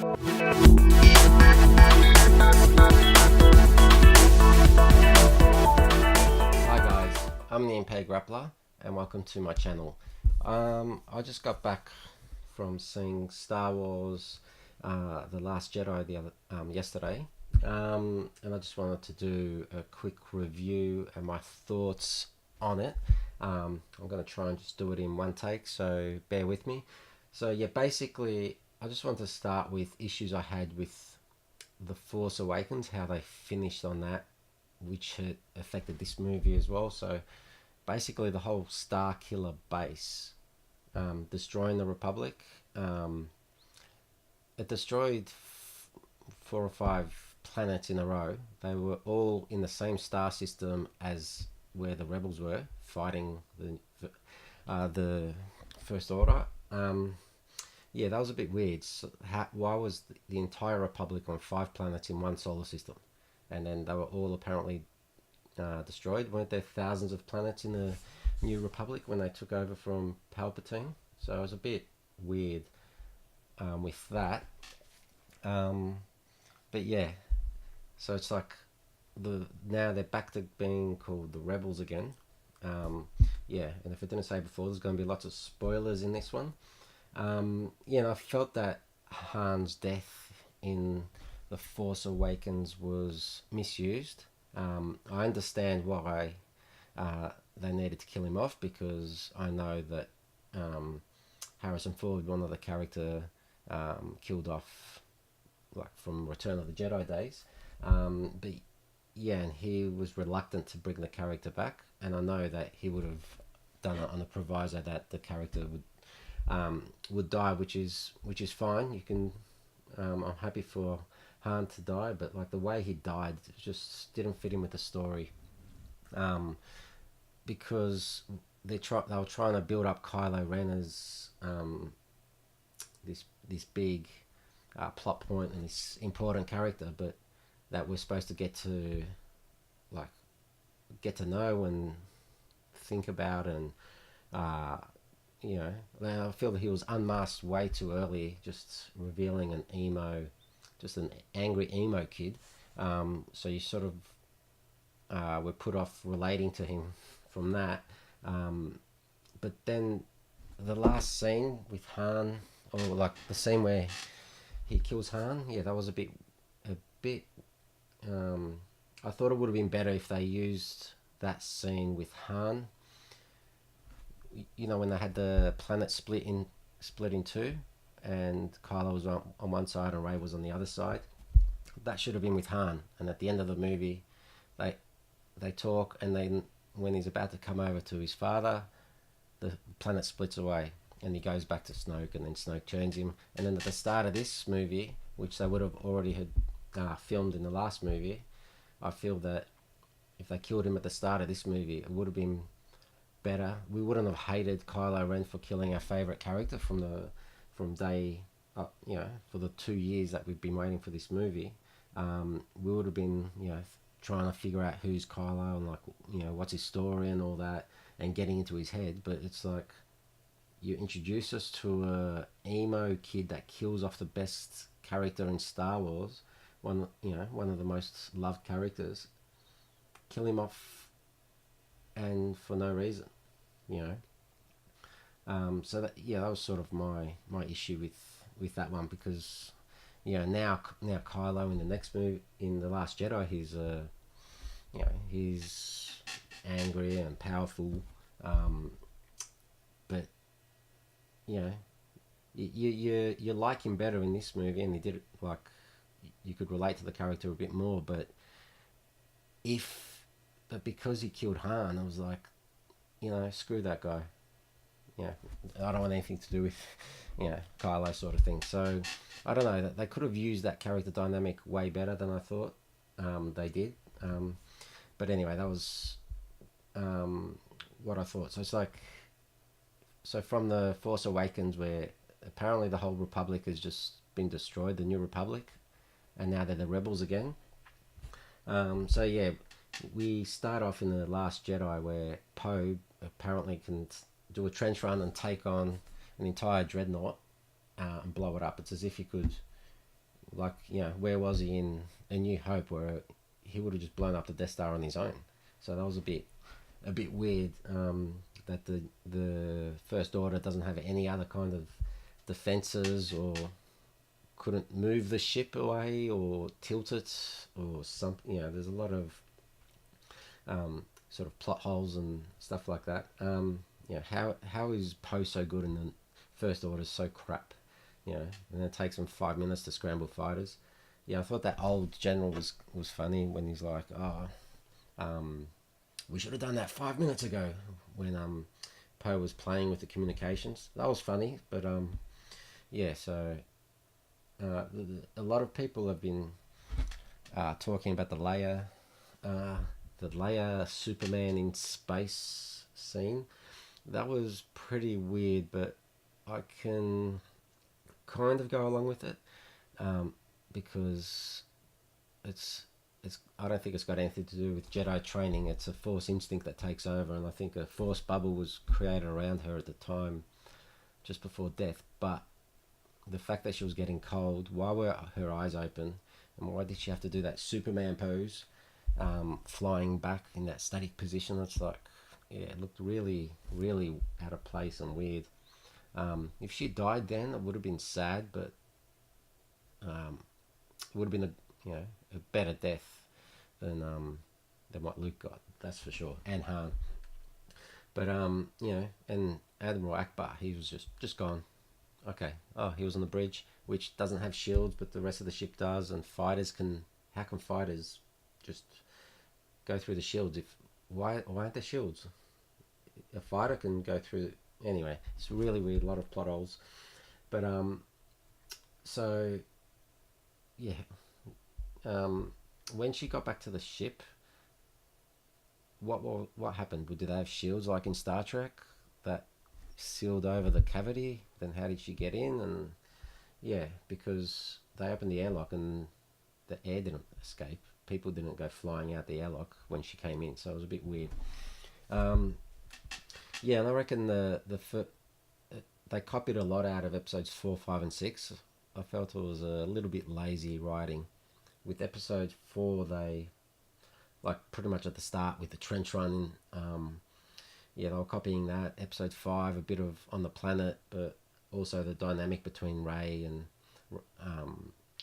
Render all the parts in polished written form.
Hi guys, I'm the Impaired Grappler and welcome to my channel. I just got back from seeing Star Wars The Last Jedi yesterday, and I just wanted to do a quick review and my thoughts on it. I'm going to try and just do it in one take, so bear with me. So yeah, basically I just want to start with issues I had with The Force Awakens, how they finished on that, which had affected this movie as well. So basically the whole Star Killer base destroying the Republic. It destroyed 4 or 5 planets in a row. They were all in the same star system as where the rebels were fighting the First Order. Yeah, that was a bit weird. So why was the entire Republic on 5 planets in one solar system? And then they were all apparently destroyed. Weren't there thousands of planets in the New Republic when they took over from Palpatine? So it was a bit weird with that. But yeah, so it's like now they're back to being called the Rebels again. Yeah, and if I didn't say before, there's going to be lots of spoilers in this one. I felt that Han's death in The Force Awakens was misused. I understand why they needed to kill him off, because I know that Harrison Ford, one of the character, killed off like from Return of the Jedi days. But yeah, and he was reluctant to bring the character back, and I know that he would have done it on the proviso that the character would die, which is fine. You can, I'm happy for Han to die, but like the way he died just didn't fit in with the story, because they were trying to build up Kylo Ren as this big plot point and this important character, but that we're supposed to get to know and think about, and I feel that he was unmasked way too early, just revealing just an angry emo kid. So you sort of were put off relating to him from that. But then the last scene with Han, or like the scene where he kills Han, yeah, that was a bit. I thought it would have been better if they used that scene with Han. When they had the planet split in two, and Kylo was on one side and Rey was on the other side. That should have been with Han. And at the end of the movie, they talk, and then when he's about to come over to his father, the planet splits away, and he goes back to Snoke, and then Snoke turns him. And then at the start of this movie, which they would have already had filmed in the last movie, I feel that if they killed him at the start of this movie, it would have been better. We wouldn't have hated Kylo Ren for killing our favorite character from day, for the 2 years that we've been waiting for this movie. We would have been, trying to figure out who's Kylo and what's his story and all that, and getting into his head. But it's like, you introduce us to a emo kid that kills off the best character in Star Wars, one of the most loved characters. Kill him off, and for no reason, So that was sort of my issue with that one, because now Kylo in the next movie, in The Last Jedi, he's angry and powerful, but you like him better in this movie, and he did it like you could relate to the character a bit more. But because he killed Han, I was like, screw that guy. I don't want anything to do with, Kylo, sort of thing. So I don't know, they could have used that character dynamic way better than I thought they did. But anyway, that was what I thought. So it's like, from The Force Awakens, where apparently the whole Republic has just been destroyed, the New Republic, and now they're the rebels again. So yeah, we start off in The Last Jedi, where Poe apparently can do a trench run and take on an entire dreadnought and blow it up. It's as if he could Like, where was he in A New Hope, where he would have just blown up the Death Star on his own? So that was a bit weird, that the First Order doesn't have any other kind of defenses, or couldn't move the ship away or tilt it or something. There's a lot of sort of plot holes and stuff like that. How is Poe so good and the First Order so crap? And it takes them 5 minutes to scramble fighters. I thought that old general was funny when he's like, we should have done that 5 minutes ago, when Poe was playing with the communications. That was funny, but so a lot of people have been talking about the Leia Superman in space scene. That was pretty weird, but I can kind of go along with it, because it's I don't think it's got anything to do with Jedi training. It's a Force instinct that takes over, and I think a Force bubble was created around her at the time, just before death. But the fact that she was getting cold, why were her eyes open, and why did she have to do that Superman pose, flying back in that static position? It's like, it looked really, really out of place and weird. If she died then, it would have been sad, but it would have been a better death than what Luke got. That's for sure, and Han. But and Admiral Akbar, he was just gone. Okay. Oh, he was on the bridge, which doesn't have shields, but the rest of the ship does, and fighters can. How can fighters just go through the shields? Why aren't there shields? A fighter can go through. Anyway, it's really weird. A lot of plot holes, but so yeah, when she got back to the ship, what happened? Did they have shields like in Star Trek that sealed over the cavity? Then how did she get in? And because they opened the airlock and the air didn't escape. People didn't go flying out the airlock when she came in, so it was a bit weird. And I reckon they copied a lot out of episodes 4, 5, and 6. I felt it was a little bit lazy writing. With episode 4, they, like, pretty much at the start with the trench run, they were copying that. Episode 5, a bit of on the planet, but also the dynamic between Rey and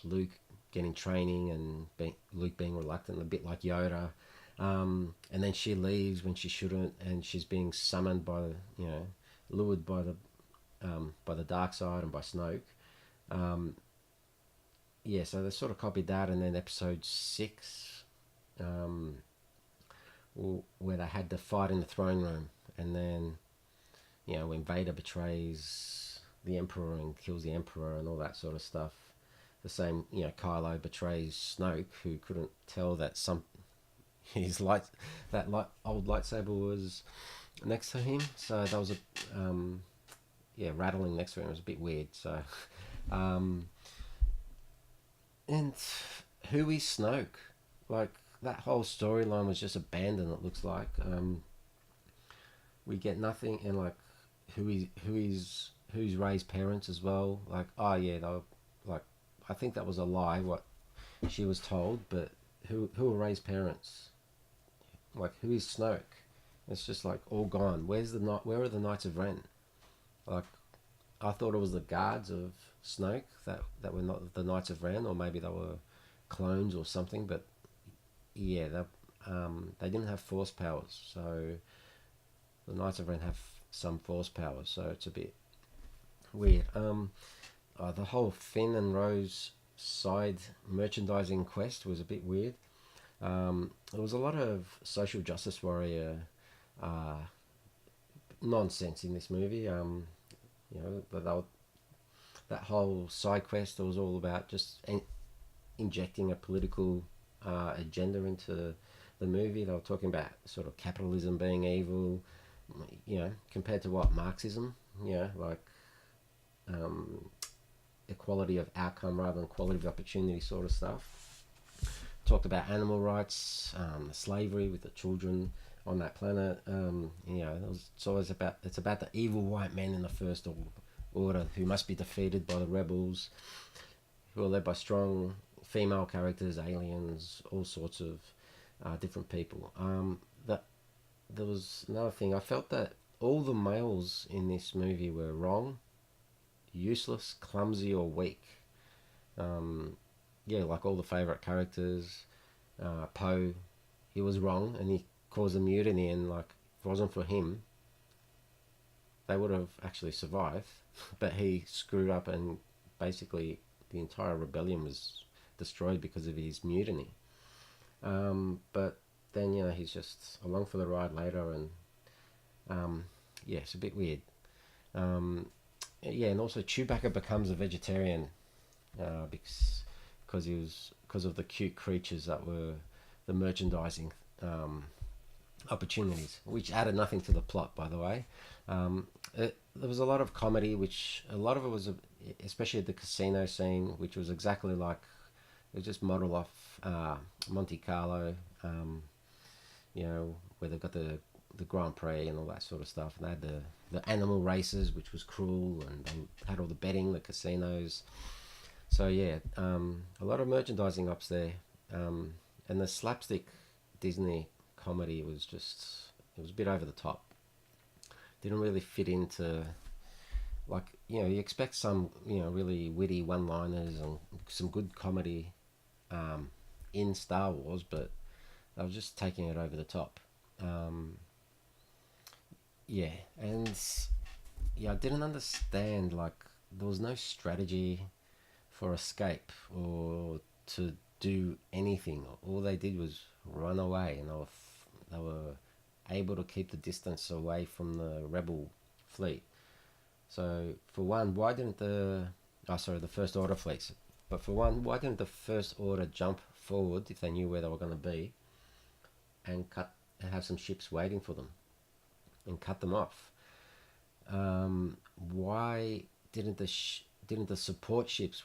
Luke getting training, and Luke being reluctant, a bit like Yoda. And then she leaves when she shouldn't, and she's being summoned by, lured by the dark side and by Snoke. So they sort of copied that. And then episode 6, where they had the fight in the throne room, and then when Vader betrays the Emperor and kills the Emperor and all that sort of stuff. The same, Kylo betrays Snoke, who couldn't tell that his old lightsaber was next to him. So that was rattling next to him. It was a bit weird. So, and who is Snoke? Like, that whole storyline was just abandoned. It looks like we get nothing, and like who's Rey's parents as well. Like, they were, like, I think that was a lie what she was told, but who are Rey's parents? Like, who is Snoke? It's just like all gone. Where are the Knights of Ren? Like, I thought it was the guards of Snoke that were not the Knights of Ren, or maybe they were clones or something. But they didn't have Force powers, so the Knights of Ren have some Force powers. So it's a bit weird. The whole Finn and Rose side merchandising quest was a bit weird. There was a lot of social justice warrior nonsense in this movie. That whole side quest was all about just injecting a political agenda into the movie. They were talking about sort of capitalism being evil, compared to what? Marxism, like equality of outcome rather than quality of opportunity sort of stuff. Talked about animal rights, slavery with the children on that planet. It's about the evil white men in the First Order who must be defeated by the rebels, who are led by strong female characters, aliens, all sorts of different people. That there was another thing. I felt that all the males in this movie were wrong, useless, clumsy, or weak. Yeah, like all the favorite characters. Poe, he was wrong, and he caused a mutiny. And like, if it wasn't for him, they would have actually survived. But he screwed up, and basically the entire rebellion was destroyed because of his mutiny. But then he's just along for the ride later, and yeah, it's a bit weird. Yeah, and also Chewbacca becomes a vegetarian because of the cute creatures that were the merchandising opportunities, which added nothing to the plot, by the way. There was a lot of comedy, which a lot of it was, especially at the casino scene, which was exactly like it was just modeled off Monte Carlo, where they've got the Grand Prix and all that sort of stuff. And they had the animal races, which was cruel, and they had all the betting, the casinos. So yeah, a lot of merchandising ups there, and the slapstick Disney comedy was it was a bit over the top. Didn't really fit into, like, you expect some really witty one-liners and some good comedy in Star Wars, but I was just taking it over the top. Yeah, and I didn't understand, like, there was no strategy for escape or to do anything. All they did was run away, and they were able to keep the distance away from the rebel fleet. So for one, why didn't the First Order fleets? But for one, why didn't the First Order jump forward if they knew where they were going to be, and have some ships waiting for them and cut them off? Why didn't the support ships,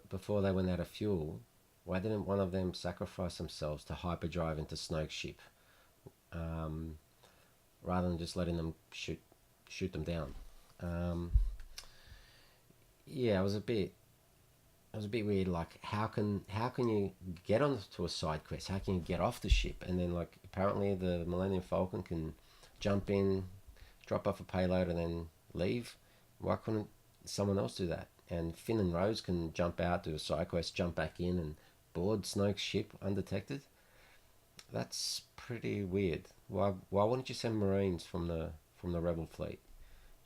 before they went out of fuel, why didn't one of them sacrifice themselves to hyperdrive into Snoke's ship, rather than just letting them shoot them down? Yeah, it was a bit weird. Like, how can you get onto a side quest? How can you get off the ship? And then, like, apparently the Millennium Falcon can jump in, drop off a payload, and then leave. Why couldn't someone else do that? And Finn and Rose can jump out, do a side quest, jump back in, and board Snoke's ship undetected. That's pretty weird. Why wouldn't you send Marines from the Rebel fleet?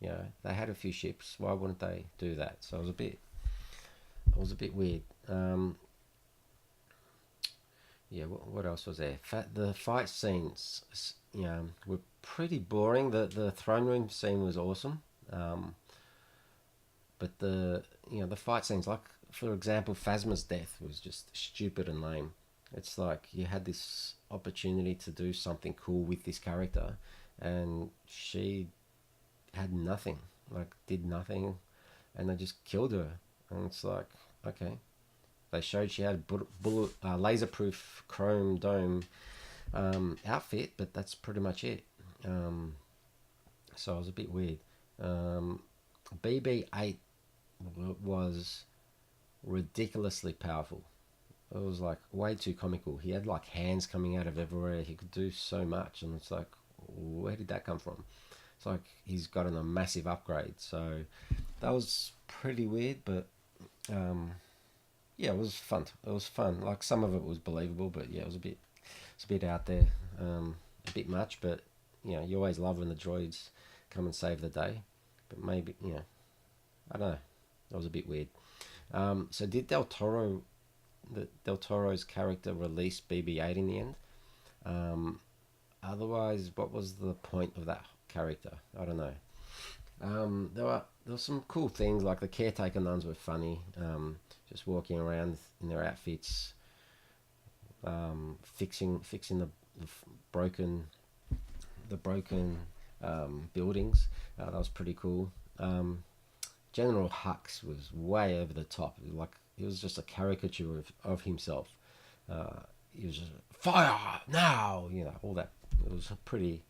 They had a few ships. Why wouldn't they do that? So it was a bit weird. Yeah, what else was there? The fight scenes, were pretty boring. The throne room scene was awesome, but the fight scenes, like, for example, Phasma's death was just stupid and lame. It's like you had this opportunity to do something cool with this character, and she had nothing, like, did nothing, and they just killed her. And it's like, okay, they showed she had bullet laser-proof chrome dome outfit, but that's pretty much it. So it was a bit weird. BB-8 was ridiculously powerful. It was like way too comical. He had like hands coming out of everywhere. He could do so much, and it's like, where did that come from? It's like he's gotten a massive upgrade. So that was pretty weird, but yeah, it was fun. It was fun. Like, some of it was believable, but yeah, it's a bit out there, a bit much. But you always love when the droids come and save the day. But maybe I don't know. That was a bit weird. So did Del Toro's character release BB-8 in the end? Otherwise, what was the point of that character? I don't know. There were some cool things, like the caretaker nuns were funny. Just walking around in their outfits, fixing the broken buildings. That was pretty cool. General Hux was way over the top. Like, he was just a caricature of himself. He was just, fire now, all that. It was pretty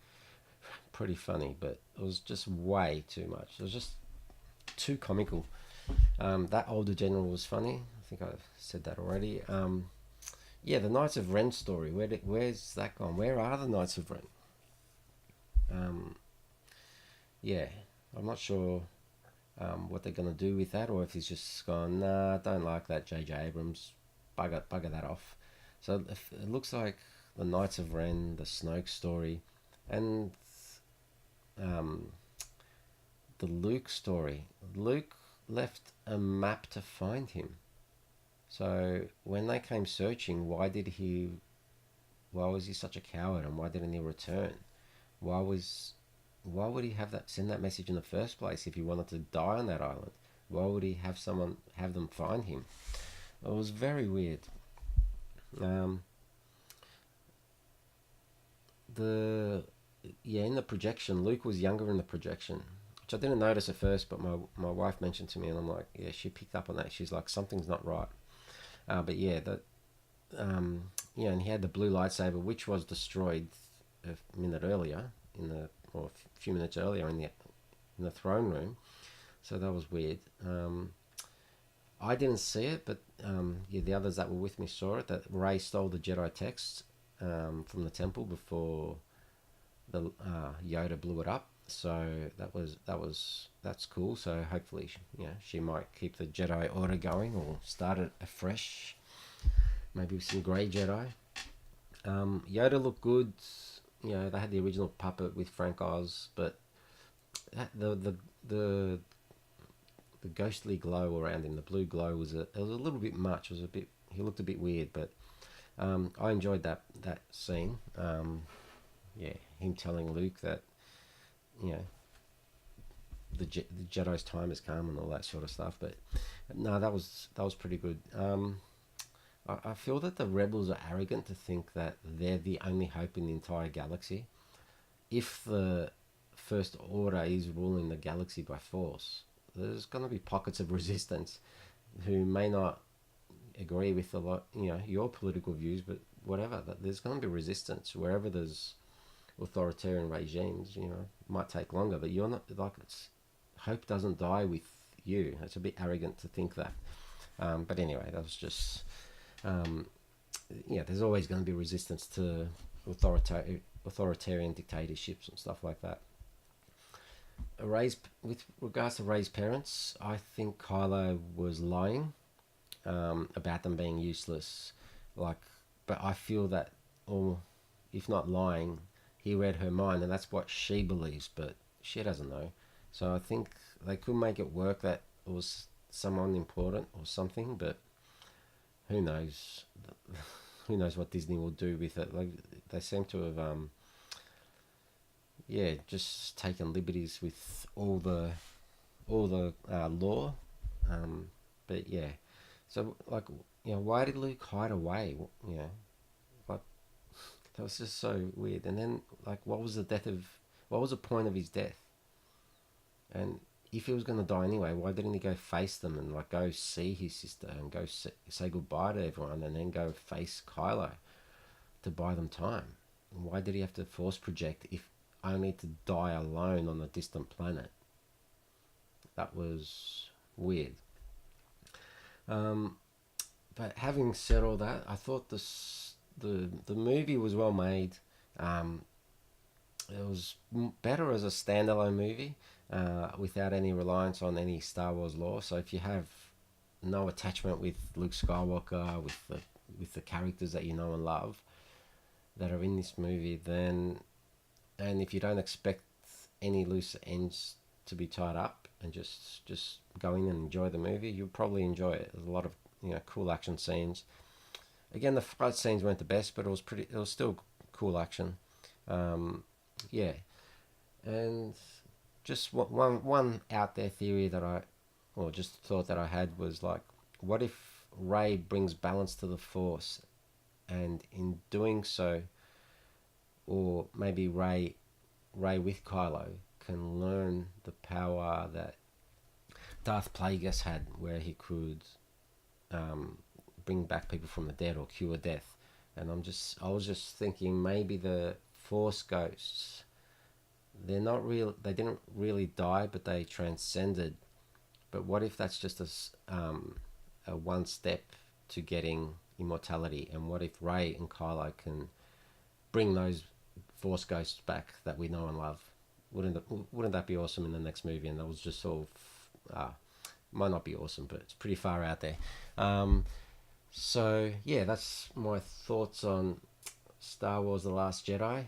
funny, but it was just way too much. It was just too comical. That older general was funny. I think I've said that already. Yeah, the Knights of Ren story. Where's that gone? Where are the Knights of Ren? Um, yeah, I'm not sure what they're gonna do with that, or if he's just gone. Nah, I don't like that. J.J. Abrams, bugger that off. So it looks like the Knights of Ren, the Snoke story, and um, the Luke story. Luke left a map to find him. So when they came searching, why was he such a coward, and why didn't he return? Why was why would he send that message in the first place if he wanted to die on that island? Why would he have them find him? It was very weird. Um, the in the projection, Luke was younger in the projection, which I didn't notice at first, but my wife mentioned to me, and I'm like, yeah, she picked up on that. She's like, something's not right. But yeah, and he had the blue lightsaber, which was destroyed a minute earlier or a few minutes earlier in the throne room. So that was weird. I didn't see it, but the others that were with me saw it. That Rey stole the Jedi text from the temple before the Yoda blew it up. So that's cool. So hopefully, she might keep the Jedi Order going or start it afresh. Maybe with some grey Jedi. Yoda looked good. They had the original puppet with Frank Oz, but the ghostly glow around him, the blue glow was a little bit much. He looked a bit weird, but I enjoyed that scene. Him telling Luke that the Jedi's time has come and all that sort of stuff. But no, that was pretty good. I feel that the rebels are arrogant to think that they're the only hope in the entire galaxy. If the First Order is ruling the galaxy by force, there's going to be pockets of resistance who may not agree with a lot, your political views, but whatever. There's going to be resistance wherever there's authoritarian regimes. It might take longer, but you're not like hope doesn't die with you. It's a bit arrogant to think that. But anyway, that was just. There's always going to be resistance to authoritarian dictatorships and stuff like that. With regards to Rey's parents, I think Kylo was lying about them being useless. But I feel that, or if not lying, he read her mind, and that's what she believes, but she doesn't know. So I think they could make it work that it was someone important or something, but who knows? Who knows what Disney will do with it? Like they seem to have, just taken liberties with all the lore. But yeah, so why did Luke hide away? Like that was just so weird. And then what was the point of his death? And if he was going to die anyway, why didn't he go face them and go see his sister and go say goodbye to everyone and then go face Kylo to buy them time? And why did he have to force project if only to die alone on a distant planet? That was weird. But having said all that, I thought the movie was well made. It was better as a standalone movie. Without any reliance on any Star Wars lore. So if you have no attachment with Luke Skywalker, with the characters that you know and love that are in this movie, and if you don't expect any loose ends to be tied up and just go in and enjoy the movie, you'll probably enjoy it. There's a lot of cool action scenes. Again, the fight scenes weren't the best, but it was still cool action. And just one out there theory just thought that I had was what if Rey brings balance to the Force, and in doing so, or maybe Rey with Kylo can learn the power that Darth Plagueis had, where he could bring back people from the dead or cure death. And I was just thinking maybe the Force ghosts, they're not real. They didn't really die, but they transcended. But what if that's just a one step to getting immortality. And what if Rey and Kylo can bring those Force ghosts back that we know and love? Wouldn't that be awesome in the next movie? And that was just sort of might not be awesome, but it's pretty far out there. So yeah, that's my thoughts on Star Wars: The Last Jedi.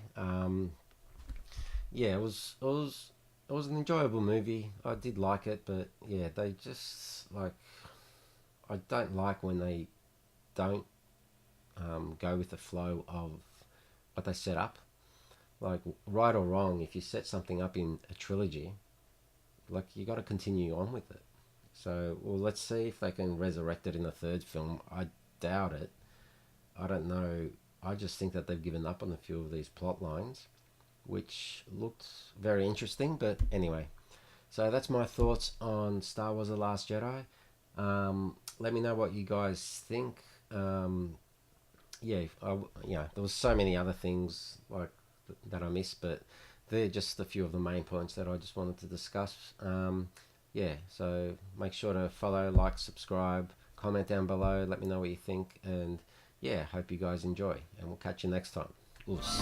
Yeah, it was an enjoyable movie. I did like it, but yeah, they just like, I don't like when they don't go with the flow of what they set up. Like, right or wrong, if you set something up in a trilogy, like, you got to continue on with it. So, well, let's see if they can resurrect it in the third film. I doubt it. I don't know. I just think that they've given up on a few of these plot lines, which looked very interesting. But anyway, so that's my thoughts on Star Wars: The Last Jedi. Let me know what you guys think. Yeah, there was so many other things like that I missed, but they're just a few of the main points that I just wanted to discuss. Yeah, so make sure to follow, like, subscribe, comment down below, let me know what you think, and yeah, hope you guys enjoy, and we'll catch you next time. Oos.